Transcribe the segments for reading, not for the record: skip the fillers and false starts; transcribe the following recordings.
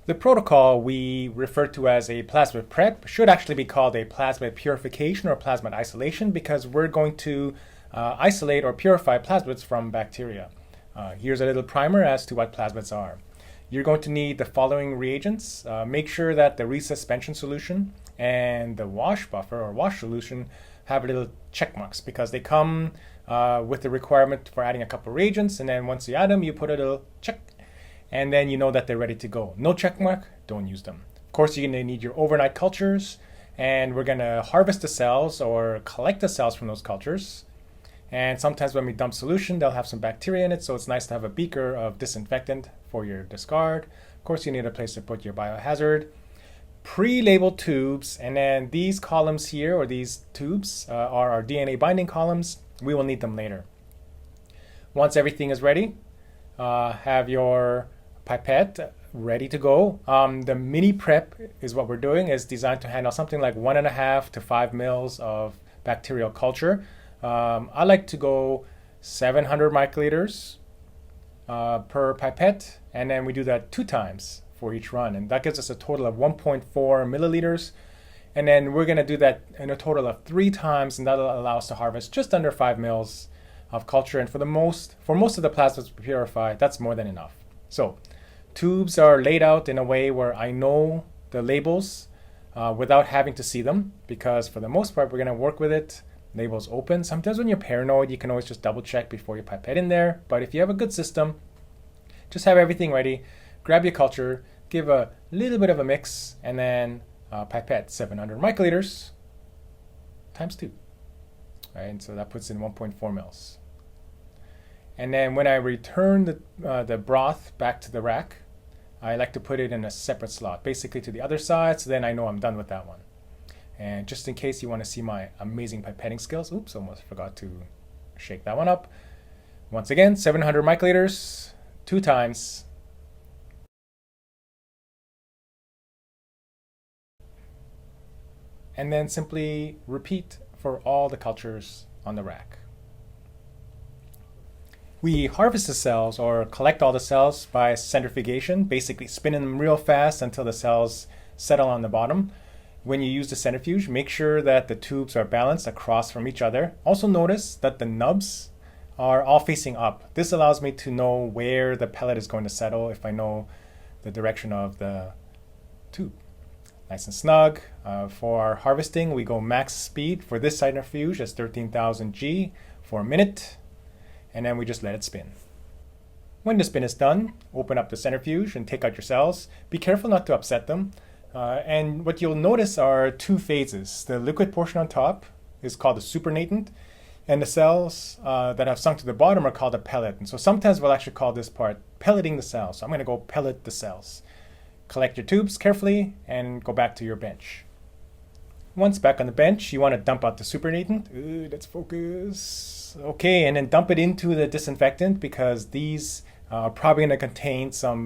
The protocol we refer to as a plasmid prep should actually be called a plasmid purification or plasmid isolation because we're going to isolate or purify plasmids from bacteria. Here's a little primer as to what plasmids are. You're going to need the following reagents. Make sure that the resuspension solution and the wash buffer or wash solution have little check marks because they come with the requirement for adding a couple of reagents, and then once you add them, you put a little check, and then you know that they're ready to go. No check mark, don't use them. Of course, you're going to need your overnight cultures, and we're going to harvest the cells or collect the cells from those cultures. And sometimes when we dump solution, they'll have some bacteria in it, so it's nice to have a beaker of disinfectant for your discard. Of course, you need a place to put your biohazard. Pre-labeled tubes, and then these columns here, or these tubes, are our DNA binding columns. We will need them later. Once everything is ready, have your pipette ready to go. The mini prep is what we're doing, is designed to handle something like 1.5 to 5 mils of bacterial culture. I like to go 700 microliters per pipette, and then we do that 2 times for each run, and that gives us a total of 1.4 milliliters. And then we're going to do that in a total of 3 times, and that'll allow us to harvest just under 5 mils of culture. And for most of the plasmids we purify, that's more than enough. So tubes are laid out in a way where I know the labels without having to see them, because for the most part we're going to work with it labels open. Sometimes when you're paranoid, you can always just double check before you pipette in there. But if you have a good system, just have everything ready, grab your culture, give a little bit of a mix, and then pipette 700 microliters times 2. Right, and so that puts in 1.4 mils. And then when I return the broth back to the rack, I like to put it in a separate slot, basically to the other side, so then I know I'm done with that one. And just in case you want to see my amazing pipetting skills, oops, almost forgot to shake that one up. Once again, 700 microliters, 2 times. And then simply repeat for all the cultures on the rack. We harvest the cells or collect all the cells by centrifugation, basically spinning them real fast until the cells settle on the bottom. When you use the centrifuge, make sure that the tubes are balanced across from each other. Also notice that the nubs are all facing up. This allows me to know where the pellet is going to settle if I know the direction of the tube. Nice and snug. For our harvesting, we go max speed for this centrifuge as 13,000 G for a minute, and then we just let it spin. When the spin is done, open up the centrifuge and take out your cells. Be careful not to upset them. And what you'll notice are 2 phases. The liquid portion on top is called the supernatant, and the cells that have sunk to the bottom are called a pellet. And so sometimes we'll actually call this part pelleting the cells. So I'm going to go pellet the cells. Collect your tubes carefully and go back to your bench. Once back on the bench, you want to dump out the supernatant. Let's focus. Okay, and then dump it into the disinfectant because these are probably going to contain some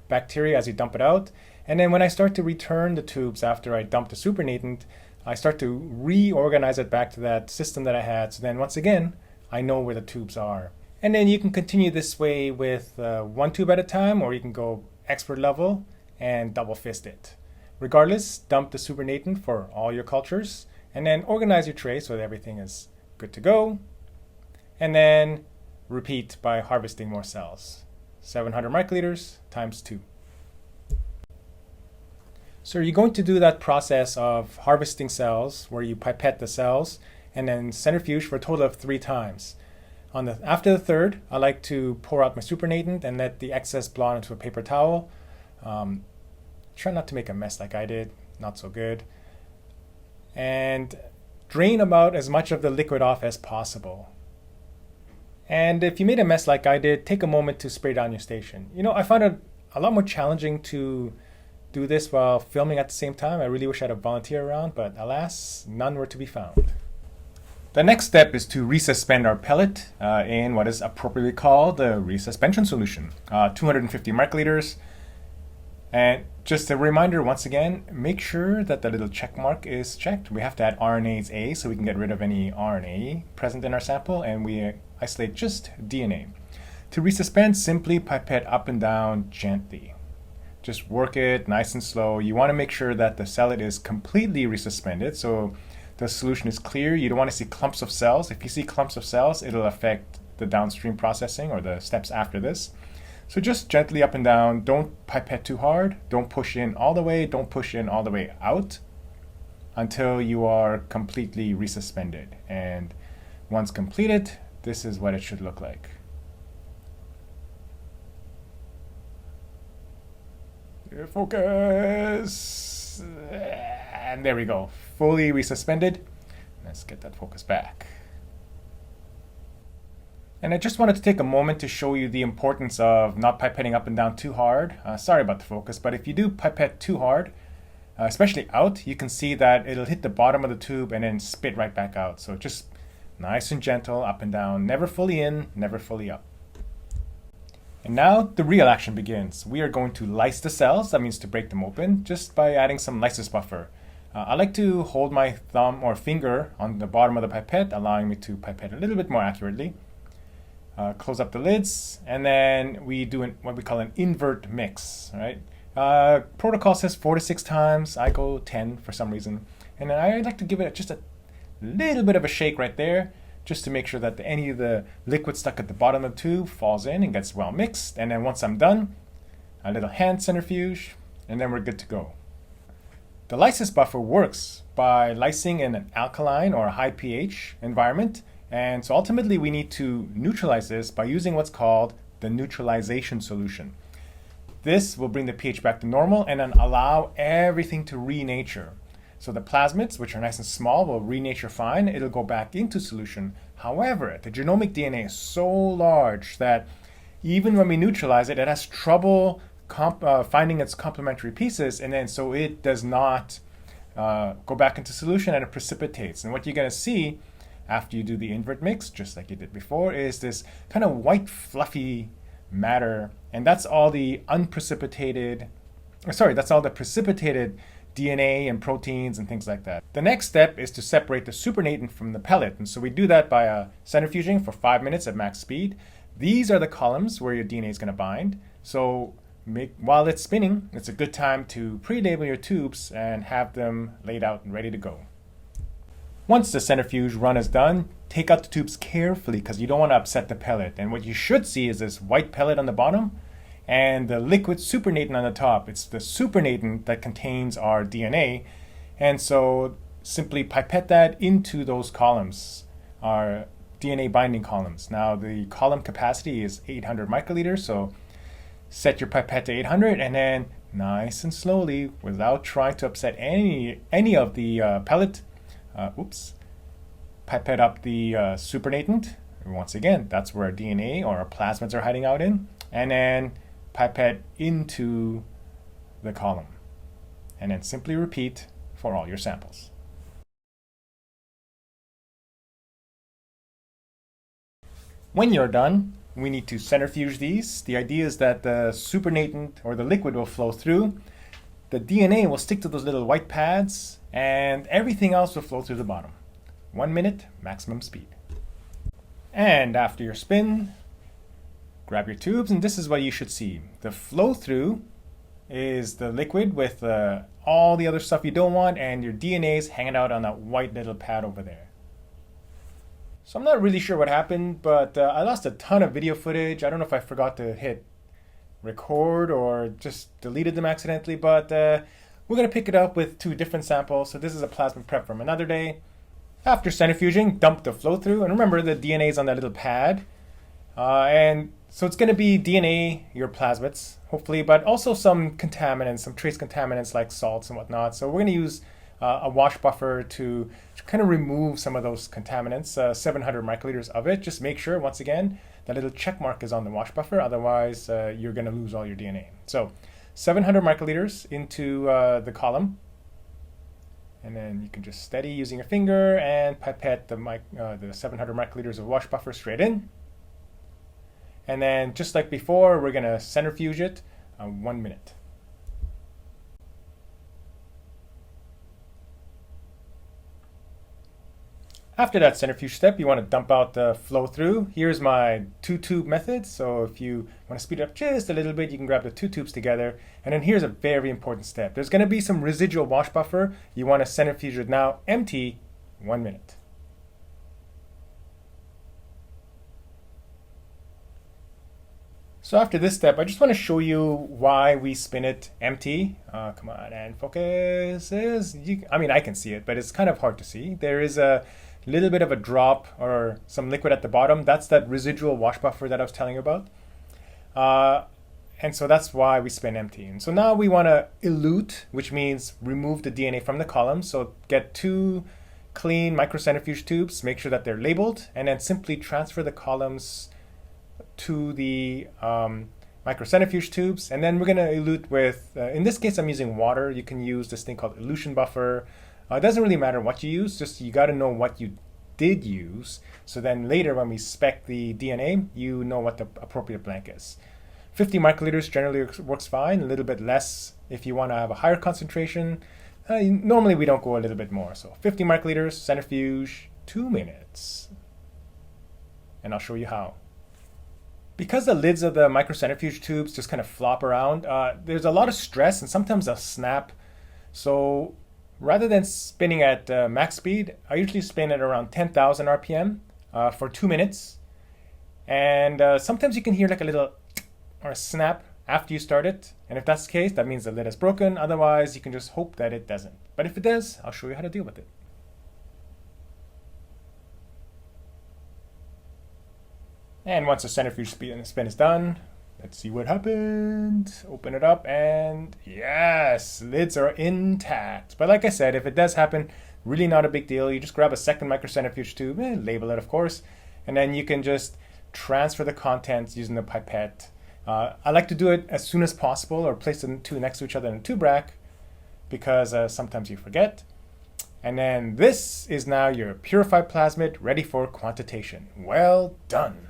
bacteria as you dump it out. And then when I start to return the tubes after I dump the supernatant, I start to reorganize it back to that system that I had. So then once again, I know where the tubes are. And then you can continue this way with 1 tube at a time, or you can go expert level and double fist it. Regardless, dump the supernatant for all your cultures, and then organize your tray so that everything is good to go. And then repeat by harvesting more cells. 700 microliters times 2. So you're going to do that process of harvesting cells where you pipette the cells and then centrifuge for a total of 3 times. After the third, I like to pour out my supernatant and let the excess blow into a paper towel. Try not to make a mess like I did, not so good. And drain about as much of the liquid off as possible. And if you made a mess like I did, take a moment to spray down your station. You know, I found it a lot more challenging to do this while filming at the same time. I really wish I had a volunteer around, but alas, none were to be found. The next step is to resuspend our pellet in what is appropriately called the resuspension solution, 250 microliters. And just a reminder, once again, make sure that the little check mark is checked. We have to add RNase A so we can get rid of any RNA present in our sample, and we isolate just DNA. To resuspend, simply pipette up and down gently. Just work it nice and slow. You want to make sure that the solid is completely resuspended, so the solution is clear. You don't want to see clumps of cells. If you see clumps of cells, it'll affect the downstream processing or the steps after this. So just gently up and down. Don't pipette too hard. Don't push in all the way. Don't push in all the way out until you are completely resuspended. And once completed, this is what it should look like. Focus. And there we go. Fully resuspended. Let's get that focus back. And I just wanted to take a moment to show you the importance of not pipetting up and down too hard. Sorry about the focus, but if you do pipette too hard, especially out, you can see that it'll hit the bottom of the tube and then spit right back out. So just nice and gentle, up and down, never fully in, never fully up. And now the real action begins. We are going to lyse the cells, that means to break them open, just by adding some lysis buffer. I like to hold my thumb or finger on the bottom of the pipette, allowing me to pipette a little bit more accurately. Close up the lids, and then we do what we call an invert mix, right? Protocol says 4 to 6 times. I go 10 for some reason. And then I like to give it just a little bit of a shake right there, just to make sure that any of the liquid stuck at the bottom of the tube falls in and gets well mixed. And then once I'm done, a little hand centrifuge, and then we're good to go. The lysis buffer works by lysing in an alkaline or a high pH environment. And so ultimately we need to neutralize this by using what's called the neutralization solution. This will bring the pH back to normal and then allow everything to renature. So the plasmids, which are nice and small, will renature fine. It'll go back into solution. However, the genomic DNA is so large that even when we neutralize it, it has trouble finding its complementary pieces, and then so it does not go back into solution and it precipitates. And what you're going to see after you do the invert mix, just like you did before, is this kind of white fluffy matter, and that's all the precipitated DNA and proteins and things like that. The next step is to separate the supernatant from the pellet, and so we do that by centrifuging for 5 minutes at max speed. These are the columns where your DNA is going to bind, so while it's spinning, it's a good time to pre-label your tubes and have them laid out and ready to go. Once the centrifuge run is done, take out the tubes carefully because you don't want to upset the pellet. And what you should see is this white pellet on the bottom and the liquid supernatant on the top. It's the supernatant that contains our DNA. And so simply pipette that into those columns, our DNA binding columns. Now the column capacity is 800 microliters, so set your pipette to 800 and then nice and slowly, without trying to upset any of the pellet, pipette up the supernatant. Once again, that's where our DNA or our plasmids are hiding out in. And then pipette into the column. And then simply repeat for all your samples. When you're done, we need to centrifuge these. The idea is that the supernatant or the liquid will flow through. The DNA will stick to those little white pads, and everything else will flow through the bottom. 1 minute, maximum speed. And after your spin, grab your tubes, and this is what you should see. The flow through is the liquid with all the other stuff you don't want, and your DNA is hanging out on that white little pad over there. So I'm not really sure what happened, but I lost a ton of video footage. I don't know if I forgot to hit record or just deleted them accidentally, but we're going to pick it up with 2 different samples. So this is a plasmid prep from another day. After centrifuging, dump the flow through, and remember the DNA is on that little pad. And so it's going to be DNA, your plasmids, hopefully, but also some contaminants, some trace contaminants like salts and whatnot. So we're going to use a wash buffer to kind of remove some of those contaminants, 700 microliters of it. Just make sure, once again, that little check mark is on the wash buffer, otherwise you're going to lose all your DNA. So 700 microliters into the column, and then you can just steady using your finger and pipette the 700 microliters of wash buffer straight in. And then just like before, we're going to centrifuge it 1 minute. After that centrifuge step, you want to dump out the flow through. Here's my 2-tube method. So if you want to speed it up just a little bit, you can grab the 2 tubes together. And then here's a very important step. There's going to be some residual wash buffer. You want to centrifuge it now empty 1 minute. So after this step, I just want to show you why we spin it empty. Come on, and focus. I can see it, but it's kind of hard to see. There is a little bit of a drop or some liquid at the bottom. That's that residual wash buffer that I was telling you about. And so that's why we spin empty. And so now we want to elute, which means remove the DNA from the columns. So get 2 clean microcentrifuge tubes, make sure that they're labeled, and then simply transfer the columns to the microcentrifuge tubes. And then we're going to elute with, in this case, I'm using water. You can use this thing called elution buffer. It doesn't really matter what you use, just you got to know what you did use. So then later when we spec the DNA, you know what the appropriate blank is. 50 microliters generally works fine, a little bit less if you want to have a higher concentration. Normally we don't go a little bit more. So 50 microliters, centrifuge, 2 minutes. And I'll show you how. Because the lids of the microcentrifuge tubes just kind of flop around, there's a lot of stress and sometimes they'll snap. So rather than spinning at max speed, I usually spin at around 10,000 RPM for 2 minutes. And sometimes you can hear like a little or a snap after you start it. And if that's the case, that means the lid is broken. Otherwise, you can just hope that it doesn't. But if it does, I'll show you how to deal with it. And once the centrifuge spin is done, let's see what happened. Open it up and yes, lids are intact. But like I said, if it does happen, really not a big deal. You just grab a second microcentrifuge tube, label it of course, and then you can just transfer the contents using the pipette. I like to do it as soon as possible or place the 2 next to each other in a tube rack because sometimes you forget. And then this is now your purified plasmid ready for quantitation. Well done.